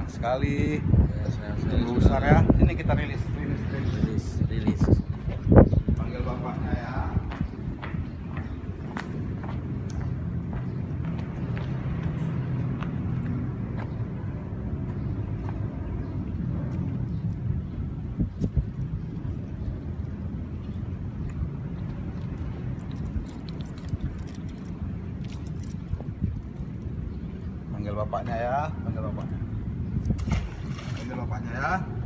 sayang sekali. Ya, sayang sekali. Tunggu besar ya. Sini kita rilis. Rilis. Panggil bapaknya ya. Panggil bapaknya ya. Panggil bapaknya ya.